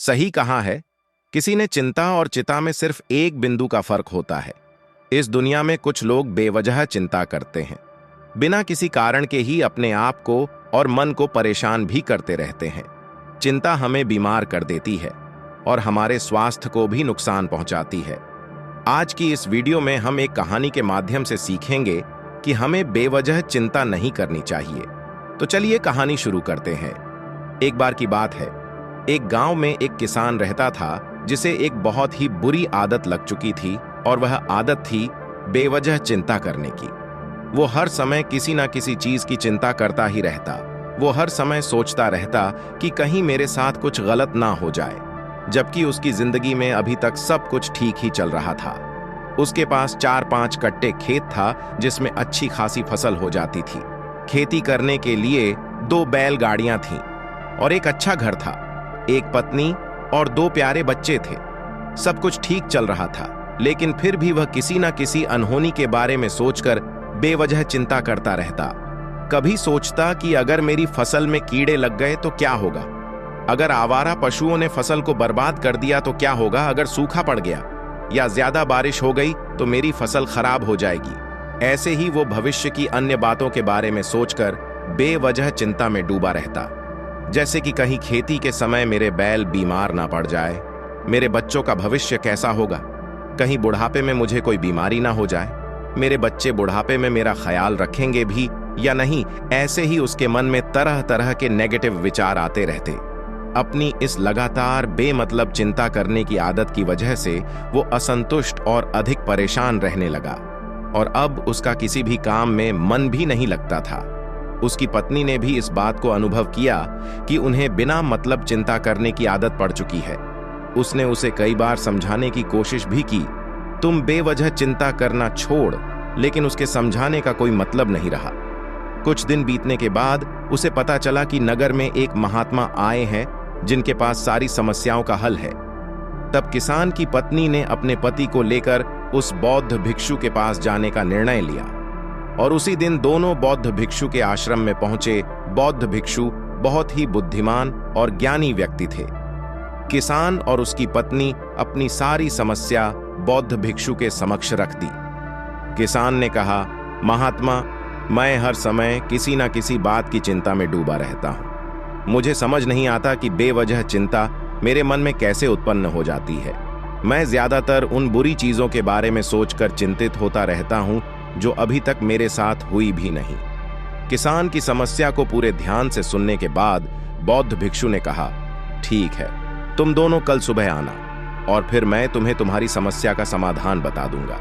सही कहा है। किसी ने चिंता और चिता में सिर्फ एक बिंदु का फर्क होता है। इस दुनिया में कुछ लोग बेवजह चिंता करते हैं, बिना किसी कारण के ही अपने आप को और मन को परेशान भी करते रहते हैं। चिंता हमें बीमार कर देती है और हमारे स्वास्थ्य को भी नुकसान पहुंचाती है। आज की इस वीडियो में हम एक कहानी के माध्यम से सीखेंगे कि हमें बेवजह चिंता नहीं करनी चाहिए। तो चलिए कहानी शुरू करते हैं। एक बार की बात है, एक गांव में एक किसान रहता था जिसे एक बहुत ही बुरी आदत लग चुकी थी, और वह आदत थी बेवजह चिंता करने की। वो हर समय किसी ना किसी चीज की चिंता करता ही रहता। वो हर समय सोचता रहता कि कहीं मेरे साथ कुछ गलत ना हो जाए, जबकि उसकी जिंदगी में अभी तक सब कुछ ठीक ही चल रहा था। उसके पास 4-5 कट्टे खेत था जिसमें अच्छी खासी फसल हो जाती थी। खेती करने के लिए 2 बैलगाड़ियां थीं और एक अच्छा घर था। एक पत्नी और 2 प्यारे बच्चे थे। सब कुछ ठीक चल रहा था, लेकिन फिर भी वह किसी न किसी अनहोनी के बारे में सोचकर बेवजह चिंता करता रहता। कभी सोचता कि अगर मेरी फसल में कीड़े लग गए तो क्या होगा, अगर आवारा पशुओं ने फसल को बर्बाद कर दिया तो क्या होगा, अगर सूखा पड़ गया या ज्यादा बारिश हो गई तो मेरी फसल खराब हो जाएगी। ऐसे ही वो भविष्य की अन्य बातों के बारे में सोचकर बेवजह चिंता में डूबा रहता। जैसे कि कहीं खेती के समय मेरे बैल बीमार ना पड़ जाए, मेरे बच्चों का भविष्य कैसा होगा, कहीं बुढ़ापे में मुझे कोई बीमारी ना हो जाए, मेरे बच्चे बुढ़ापे में मेरा ख्याल रखेंगे भी या नहीं। ऐसे ही उसके मन में तरह तरह के नेगेटिव विचार आते रहते। अपनी इस लगातार बेमतलब चिंता करने की आदत की वजह से वो असंतुष्ट और अधिक परेशान रहने लगा, और अब उसका किसी भी काम में मन भी नहीं लगता था। उसकी पत्नी ने भी इस बात को अनुभव किया कि उन्हें बिना मतलब चिंता करने की आदत पड़ चुकी है। उसने उसे कई बार समझाने की कोशिश भी की, तुम बेवजह चिंता करना छोड़, लेकिन उसके समझाने का कोई मतलब नहीं रहा। कुछ दिन बीतने के बाद उसे पता चला कि नगर में एक महात्मा आए हैं जिनके पास सारी समस्याओं का हल है। तब किसान की पत्नी ने अपने पति को लेकर उस बौद्ध भिक्षु के पास जाने का निर्णय लिया, और उसी दिन दोनों बौद्ध भिक्षु के आश्रम में पहुंचे। बौद्ध भिक्षु बहुत ही बुद्धिमान और ज्ञानी व्यक्ति थे। किसान और उसकी पत्नी अपनी सारी समस्या बौद्ध भिक्षु के समक्ष रख दी। किसान ने कहा, महात्मा, मैं हर समय किसी न किसी बात की चिंता में डूबा रहता हूं। मुझे समझ नहीं आता कि बेवजह चिंता मेरे मन में कैसे उत्पन्न हो जाती है। मैं ज्यादातर उन बुरी चीजों के बारे में सोचकर चिंतित होता रहता हूं जो अभी तक मेरे साथ हुई भी नहीं। किसान की समस्या को पूरे ध्यान से सुनने के बाद बौद्ध भिक्षु ने कहा, ठीक है, तुम दोनों कल सुबह आना और फिर मैं तुम्हें तुम्हारी समस्या का समाधान बता दूंगा।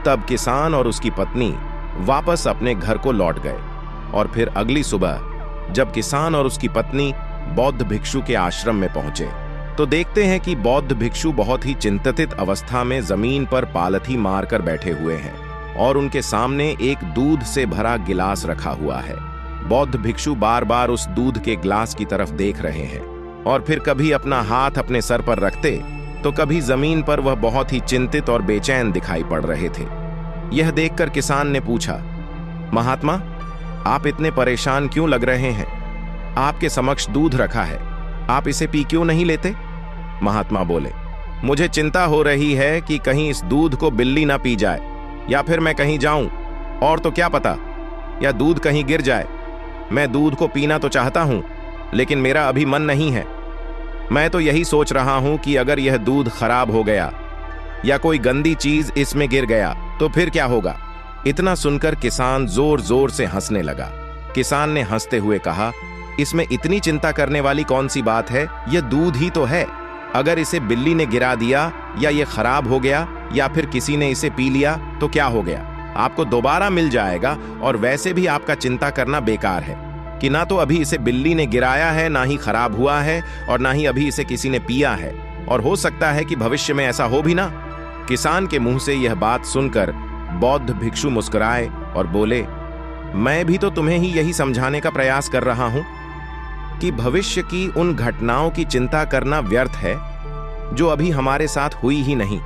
तब किसान और उसकी पत्नी वापस अपने घर को लौट गए, और फिर अगली सुबह जब किसान और उसकी पत्नी बौद्ध भिक्षु के आश्रम में पहुंचे तो देखते हैं कि बौद्ध भिक्षु बहुत ही चिंतित अवस्था में जमीन पर पालथी मारकर बैठे हुए हैं, और उनके सामने एक दूध से भरा गिलास रखा हुआ है। बौद्ध भिक्षु बार बार उस दूध के गिलास की तरफ देख रहे हैं, और फिर कभी अपना हाथ अपने सर पर रखते तो कभी जमीन पर वह बहुत ही चिंतित और बेचैन दिखाई पड़ रहे थे। यह देखकर किसान ने पूछा, महात्मा, आप इतने परेशान क्यों लग रहे हैं? आपके समक्ष दूध रखा है, आप इसे पी क्यों नहीं लेते? महात्मा बोले, मुझे चिंता हो रही है कि कहीं इस दूध को बिल्ली ना पी जाए, या फिर मैं कहीं जाऊं और तो क्या पता, या दूध कहीं गिर जाए। मैं दूध को पीना तो चाहता हूं, लेकिन मेरा अभी मन नहीं है। मैं तो यही सोच रहा हूं कि अगर यह दूध खराब हो गया या कोई गंदी चीज इसमें गिर गया तो फिर क्या होगा? इतना सुनकर किसान जोर जोर से हंसने लगा। किसान ने हंसते हुए कहा, इसमें इतनी चिंता करने वाली कौन सी बात है? यह दूध ही तो है। अगर इसे बिल्ली ने गिरा दिया या यह खराब हो गया या फिर किसी ने इसे पी लिया तो क्या हो गया? आपको दोबारा मिल जाएगा, और वैसे भी आपका चिंता करना बेकार है कि ना तो अभी इसे बिल्ली ने गिराया है, ना ही खराब हुआ है, और ना ही अभी इसे किसी ने पिया है, और हो सकता है कि भविष्य में ऐसा हो भी ना। किसान के मुंह से यह बात सुनकर बौद्ध भिक्षु मुस्कुराए और बोले, मैं भी तो तुम्हें ही यही समझाने का प्रयास कर रहा हूं कि भविष्य की उन घटनाओं की चिंता करना व्यर्थ है जो अभी हमारे साथ हुई ही नहीं,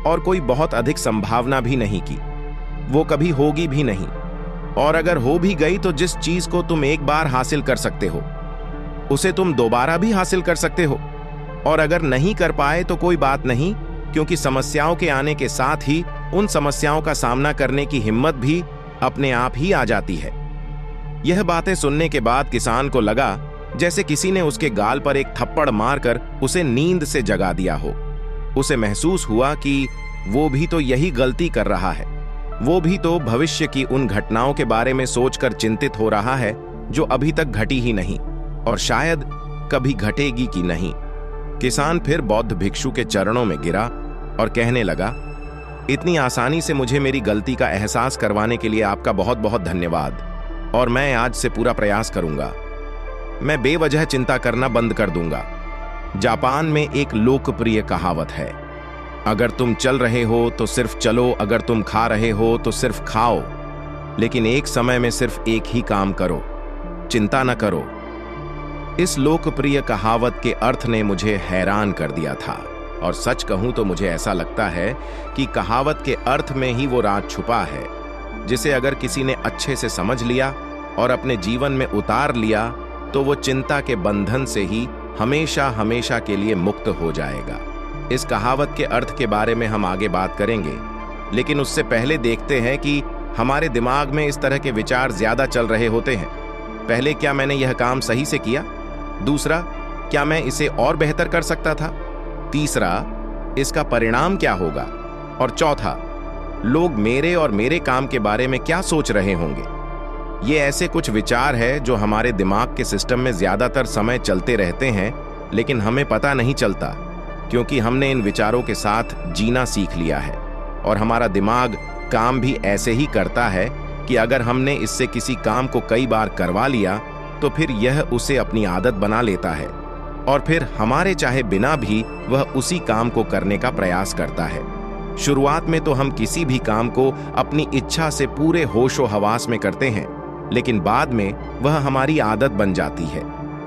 और कोई बहुत अधिक संभावना भी नहीं की, वो कभी होगी भी नहीं, और अगर हो भी गई तो जिस चीज को तुम एक बार हासिल कर सकते हो उसे तुम दोबारा भी हासिल कर सकते हो। और अगर नहीं कर पाए तो कोई बात नहीं, क्योंकि समस्याओं के आने के साथ ही उन समस्याओं का सामना करने की हिम्मत भी अपने आप ही आ जाती है। यह बातें सुनने के बाद किसान को लगा जैसे किसी ने उसके गाल पर एक थप्पड़ मारकर उसे नींद से जगा दिया हो। उसे महसूस हुआ कि वो भी तो यही गलती कर रहा है। वो भी तो भविष्य की उन घटनाओं के बारे में सोचकर चिंतित हो रहा है जो अभी तक घटी ही नहीं और शायद कभी घटेगी कि नहीं। किसान फिर बौद्ध भिक्षु के चरणों में गिरा और कहने लगा, इतनी आसानी से मुझे मेरी गलती का एहसास करवाने के लिए आपका बहुत बहुत धन्यवाद, और मैं आज से पूरा प्रयास करूंगा। मैं बेवजह चिंता करना बंद कर दूंगा। जापान में एक लोकप्रिय कहावत है, अगर तुम चल रहे हो तो सिर्फ चलो, अगर तुम खा रहे हो तो सिर्फ खाओ, लेकिन एक समय में सिर्फ एक ही काम करो, चिंता न करो। इस लोकप्रिय कहावत के अर्थ ने मुझे हैरान कर दिया था, और सच कहूं तो मुझे ऐसा लगता है कि कहावत के अर्थ में ही वो राज छुपा है, जिसे अगर किसी ने अच्छे से समझ लिया और अपने जीवन में उतार लिया तो वो चिंता के बंधन से ही हमेशा हमेशा के लिए मुक्त हो जाएगा। इस कहावत के अर्थ के बारे में हम आगे बात करेंगे, लेकिन उससे पहले देखते हैं कि हमारे दिमाग में इस तरह के विचार ज्यादा चल रहे होते हैं। पहले, क्या मैंने यह काम सही से किया? दूसरा, क्या मैं इसे और बेहतर कर सकता था? तीसरा, इसका परिणाम क्या होगा? और चौथा, लोग मेरे और मेरे काम के बारे में क्या सोच रहे होंगे? ये ऐसे कुछ विचार है जो हमारे दिमाग के सिस्टम में ज्यादातर समय चलते रहते हैं, लेकिन हमें पता नहीं चलता, क्योंकि हमने इन विचारों के साथ जीना सीख लिया है। और हमारा दिमाग काम भी ऐसे ही करता है कि अगर हमने इससे किसी काम को कई बार करवा लिया तो फिर यह उसे अपनी आदत बना लेता है, और फिर हमारे चाहे बिना भी वह उसी काम को करने का प्रयास करता है। शुरुआत में तो हम किसी भी काम को अपनी इच्छा से पूरे होशो हवास में करते हैं, लेकिन बाद में वह हमारी आदत बन जाती है,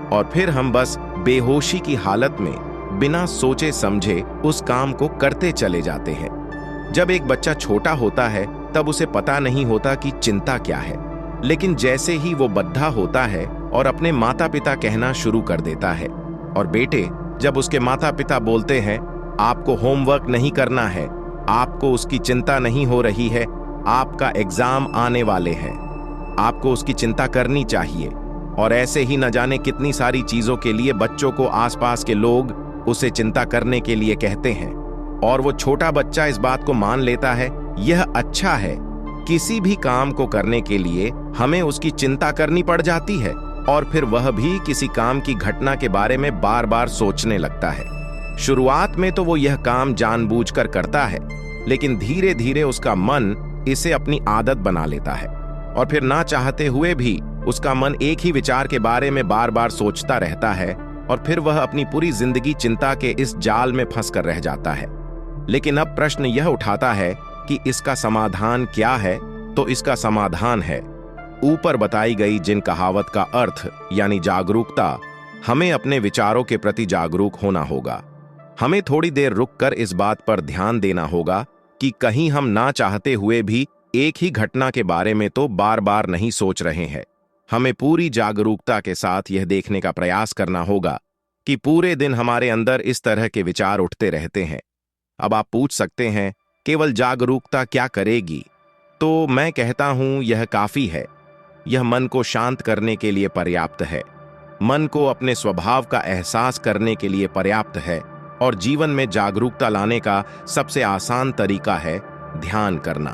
और फिर हम बस बेहोशी की हालत में बिना सोचे समझे उस काम को करते चले जाते हैं। जब एक बच्चा छोटा होता है तब उसे पता नहीं होता कि चिंता क्या है, लेकिन जैसे ही वो बद्धा होता है और अपने माता पिता कहना शुरू कर देता है, और बेटे जब उसके माता पिता बोलते हैं आपको होमवर्क नहीं करना है, आपको उसकी चिंता नहीं हो रही है, आपका एग्जाम आने वाले हैं, आपको उसकी चिंता करनी चाहिए, और ऐसे ही न जाने कितनी सारी चीजों के लिए बच्चों को आसपास के लोग उसे चिंता करने के लिए कहते हैं, और वो छोटा बच्चा इस बात को मान लेता है यह अच्छा है। किसी भी काम को करने के लिए हमें उसकी चिंता करनी पड़ जाती है, और फिर वह भी किसी काम की घटना के बारे में बार बार सोचने लगता है। शुरुआत में तो वो यह काम जानबूझकर करता है, लेकिन धीरे धीरे उसका मन इसे अपनी आदत बना लेता है, और फिर ना चाहते हुए भी उसका मन एक ही विचार के बारे में बार बार सोचता रहता है, और फिर वह अपनी पूरी जिंदगी चिंता के इस जाल में फंसकर रह जाता है। लेकिन अब प्रश्न यह उठाता है कि इसका समाधान क्या है? तो इसका समाधान है ऊपर बताई गई जिन कहावत का अर्थ यानी जागरूकता। हमें अपने विचारों के प्रति जागरूक होना होगा। हमें थोड़ी देर रुककर इस बात पर ध्यान देना होगा कि कहीं हम ना चाहते हुए भी एक ही घटना के बारे में तो बार बार नहीं सोच रहे हैं। हमें पूरी जागरूकता के साथ यह देखने का प्रयास करना होगा कि पूरे दिन हमारे अंदर इस तरह के विचार उठते रहते हैं। अब आप पूछ सकते हैं केवल जागरूकता क्या करेगी? तो मैं कहता हूं यह काफी है। यह मन को शांत करने के लिए पर्याप्त है, मन को अपने स्वभाव का एहसास करने के लिए पर्याप्त है, और जीवन में जागरूकता लाने का सबसे आसान तरीका है ध्यान करना।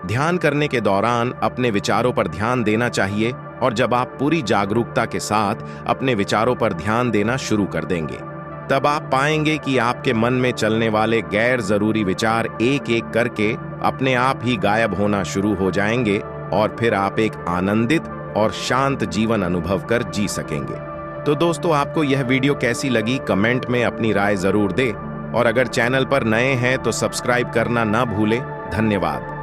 ध्यान करने के दौरान अपने विचारों पर ध्यान देना चाहिए, और जब आप पूरी जागरूकता के साथ अपने विचारों पर ध्यान देना शुरू कर देंगे, तब आप पाएंगे कि आपके मन में चलने वाले गैर जरूरी विचार एक एक करके अपने आप ही गायब होना शुरू हो जाएंगे, और फिर आप एक आनंदित और शांत जीवन अनुभव कर जी सकेंगे। तो दोस्तों, आपको यह वीडियो कैसी लगी कमेंट में अपनी राय जरूर दें, और अगर चैनल पर नए हैं तो सब्सक्राइब करना ना भूलें। धन्यवाद।